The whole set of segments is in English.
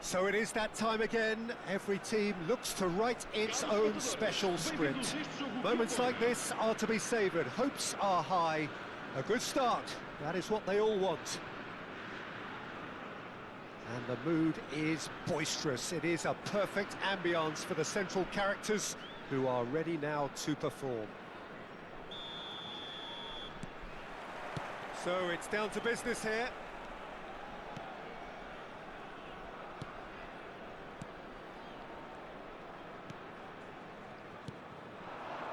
So it is that time again. Every team looks to write its own special sprint. Moments like this are to be savoured. Hopes are high. A good start. That is what they all want. And the mood is boisterous. It is a perfect ambience for the central characters who are ready now to perform. So it's down to business here.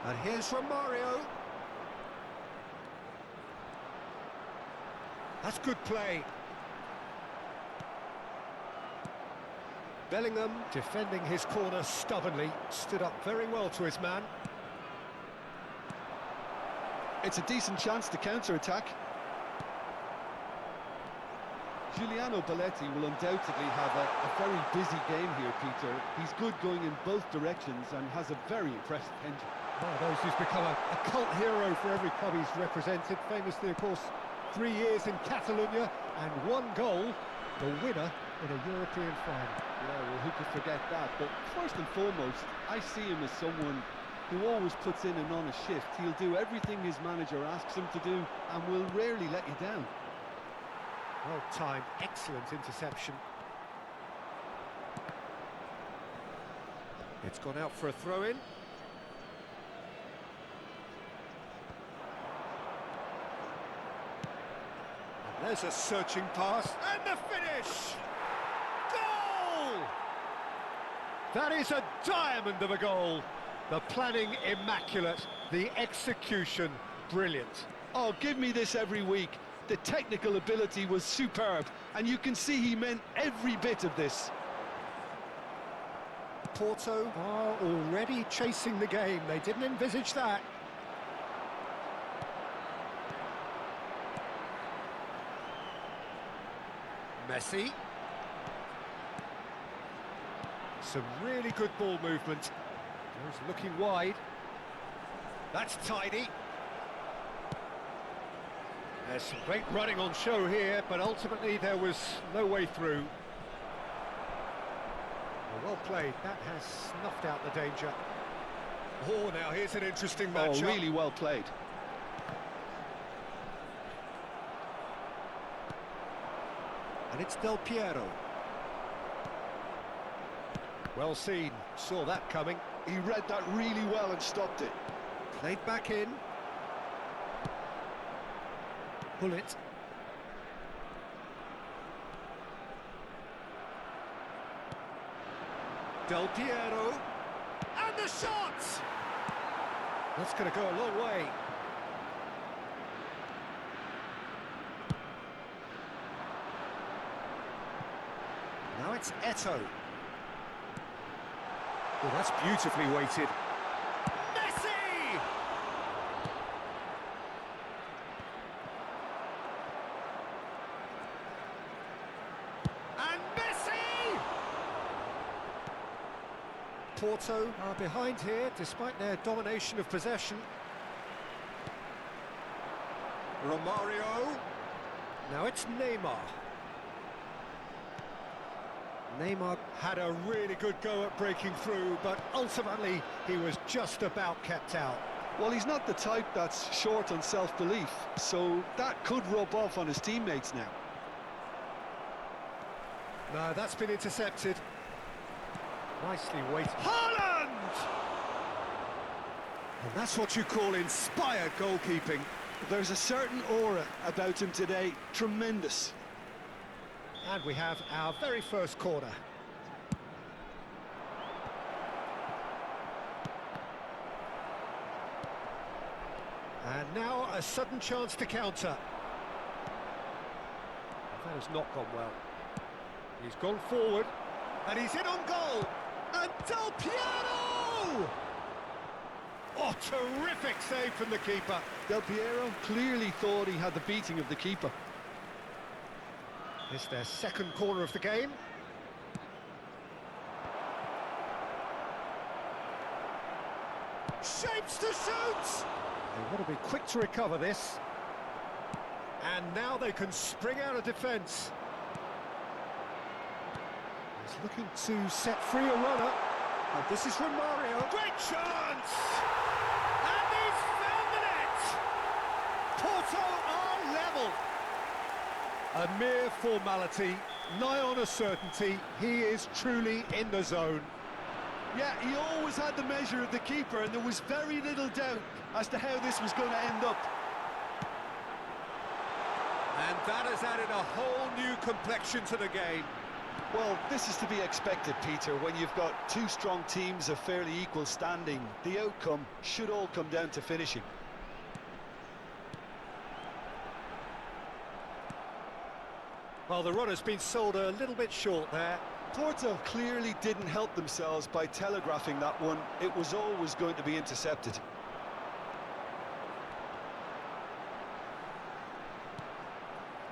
And here's Romario. That's good play. Bellingham defending his corner stubbornly, stood up very well to his man. It's a decent chance to counter-attack. Giuliano Belletti will undoubtedly have a very busy game here, Peter. He's good going in both directions and has a very impressive engine. One of those who's become a cult hero for every club he's represented. Famously, of course, 3 years in Catalonia and 1 goal, the winner in a European final. Yeah, well, who could forget that? But first and foremost, I see him as someone who always puts in an honest shift. He'll do everything his manager asks him to do and will rarely let you down. Well timed, excellent interception. It's gone out for a throw-in. There's a searching pass, and the finish! Goal! That is a diamond of a goal. The planning immaculate, the execution brilliant. Oh, give me this every week. The technical ability was superb, and you can see he meant every bit of this. Porto are already chasing the game. They didn't envisage that. Messi. Some really good ball movement. Goes looking wide. That's tidy. There's some great running on show here, but ultimately there was no way through. Well played. That has snuffed out the danger. Oh, now here's an interesting matchup. Oh, really well played. And it's Del Piero. Well seen, saw that coming. He read that really well and stopped it. Played back in. Bullet. Del Piero. And the shot! That's going to go a long way. Now it's Eto'o. Oh, that's beautifully weighted. Messi! And Messi! Porto are behind here, despite their domination of possession. Romario. Now it's Neymar. Neymar had a really good go at breaking through, but ultimately he was just about kept out. Well, he's not the type that's short on self-belief, so that could rub off on his teammates now. No, that's been intercepted. Nicely weighted. Haaland! And that's what you call inspired goalkeeping. There's a certain aura about him today, tremendous. And we have our very first corner. And now a sudden chance to counter. That has not gone well. He's gone forward, and he's in on goal. And Del Piero! Oh, terrific save from the keeper. Del Piero clearly thought he had the beating of the keeper. It's their second corner of the game. Shapes to shoot! They want to be quick to recover this. And now they can spring out of defence. He's looking to set free a runner. And this is from Mario. Great chance! And he's found the net! Porto are level. A mere formality, nigh on a certainty. He is truly in the zone. Yeah, he always had the measure of the keeper, and there was very little doubt as to how this was going to end up. And that has added a whole new complexion to the game. Well, this is to be expected, Peter, when you've got two strong teams of fairly equal standing. The outcome should all come down to finishing. Well, the runner's been sold a little bit short there. Porto clearly didn't help themselves by telegraphing that one. It was always going to be intercepted.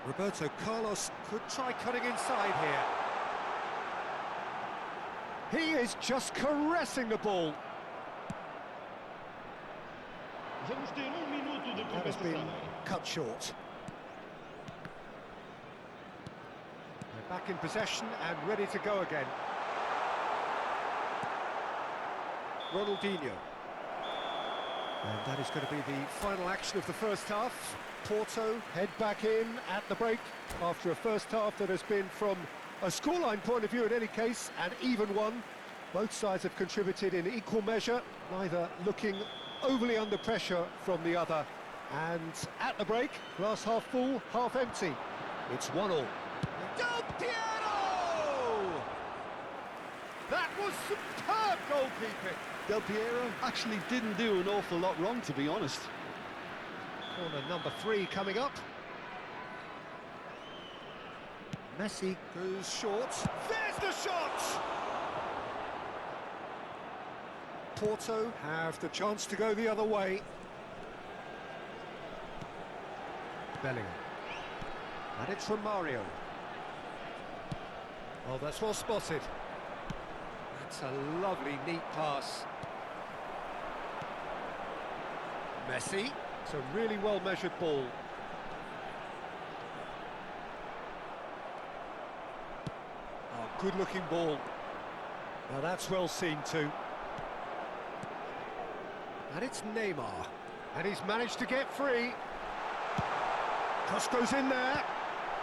Roberto Carlos could try cutting inside here. He is just caressing the ball. That has been cut short. They're back in possession and ready to go again. Ronaldinho. And that is going to be the final action of the first half. Porto head back in at the break after a first half that has been, from a scoreline point of view in any case, an even one. Both sides have contributed in equal measure, neither looking overly under pressure from the other. And at the break, glass half full, half empty. It's 1-1. Del Piero! That was superb goalkeeping. Del Piero actually didn't do an awful lot wrong, to be honest. Corner number 3 coming up. Messi goes short. There's the shot! Porto have the chance to go the other way. Bellingham. And it's from Mario. Oh, that's well spotted. That's a lovely, neat pass. Messi. It's a really well-measured ball. Oh, good-looking ball. Now that's well seen too. And it's Neymar. And he's managed to get free. Cross goes in there.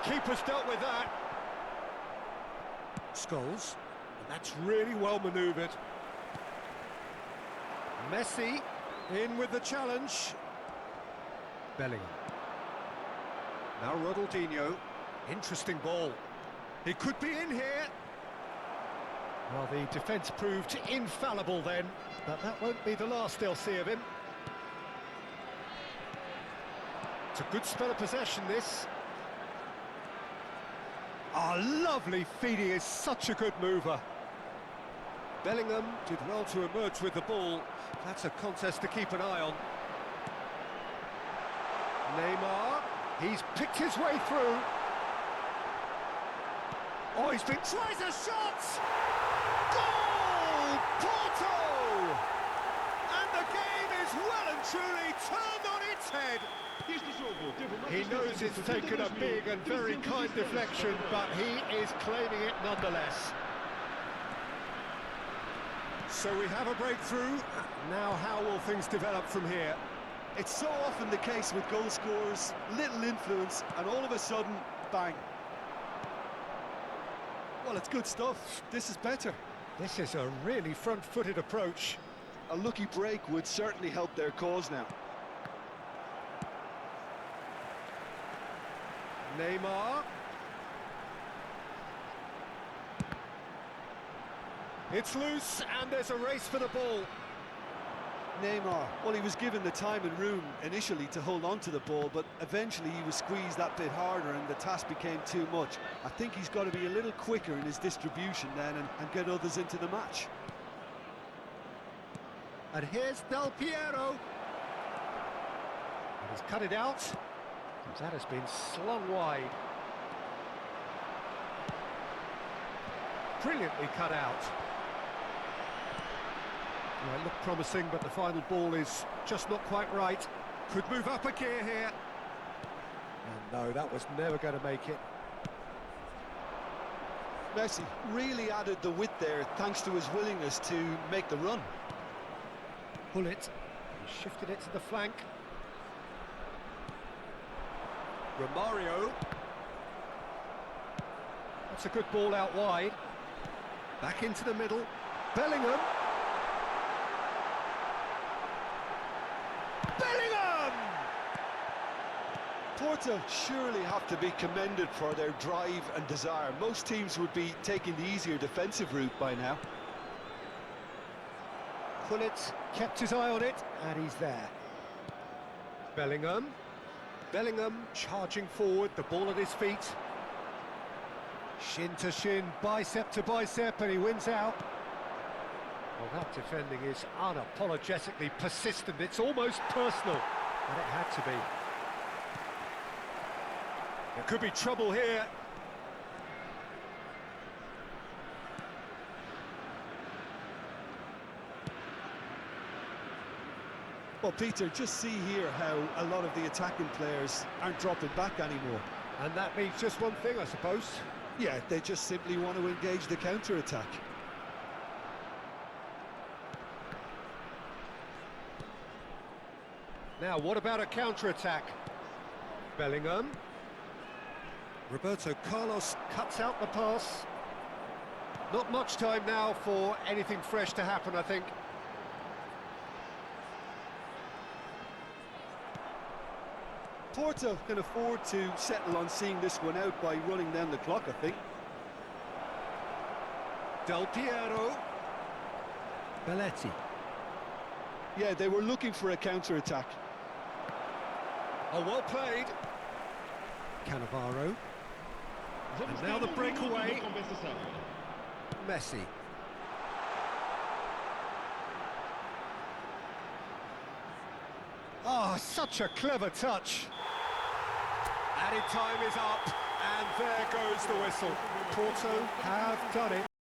Keeper's dealt with that. Scholes. And that's really well manoeuvred. Messi in with the challenge. Bellingham. Now Ronaldinho. Interesting ball. He could be in here. Well, the defence proved infallible then, but that won't be the last they'll see of him. It's a good spell of possession, this. Oh, lovely feed. He is such a good mover. Bellingham did well to emerge with the ball. That's a contest to keep an eye on. Neymar, he's picked his way through. Oh, tries a shot! Goal! Porto! And the game is well and truly turned on its head. He knows it's taken a big and very kind deflection, but he is claiming it nonetheless. So we have a breakthrough. Now how will things develop from here? It's so often the case with goal scorers, little influence, and all of a sudden, bang. Well, it's good stuff. This is better. This is a really front-footed approach. A lucky break would certainly help their cause now. Neymar. It's loose, and there's a race for the ball. Neymar, well, he was given the time and room initially to hold on to the ball, but eventually he was squeezed that bit harder and the task became too much. I think he's got to be a little quicker in his distribution then and get others into the match. And here's Del Piero. And he's cut it out. That has been slung wide. Brilliantly cut out. Well, it looked promising, but the final ball is just not quite right. Could move up a gear here. And no, that was never going to make it. Messi really added the width there thanks to his willingness to make the run. Pull it. He shifted it to the flank. Romario. That's a good ball out wide. Back into the middle. Bellingham. Bellingham! Porto surely have to be commended for their drive and desire. Most teams would be taking the easier defensive route by now. Pullet kept his eye on it, and he's there. Bellingham. Bellingham charging forward, the ball at his feet. Shin to shin, bicep to bicep, and he wins out. Well, that defending is unapologetically persistent. It's almost personal, and it had to be. There could be trouble here. Well, Peter, just see here how a lot of the attacking players aren't dropping back anymore. And that means just one thing, I suppose. Yeah, they just simply want to engage the counter-attack. Now, what about a counter-attack? Bellingham. Roberto Carlos cuts out the pass. Not much time now for anything fresh to happen, I think. Porto can afford to settle on seeing this one out by running down the clock, I think. Del Piero. Belletti. Yeah, they were looking for a counter-attack. Oh, well played. Cannavaro. And now the breakaway. Messi. Oh, such a clever touch. Added time is up, and there goes the whistle. Porto have done it.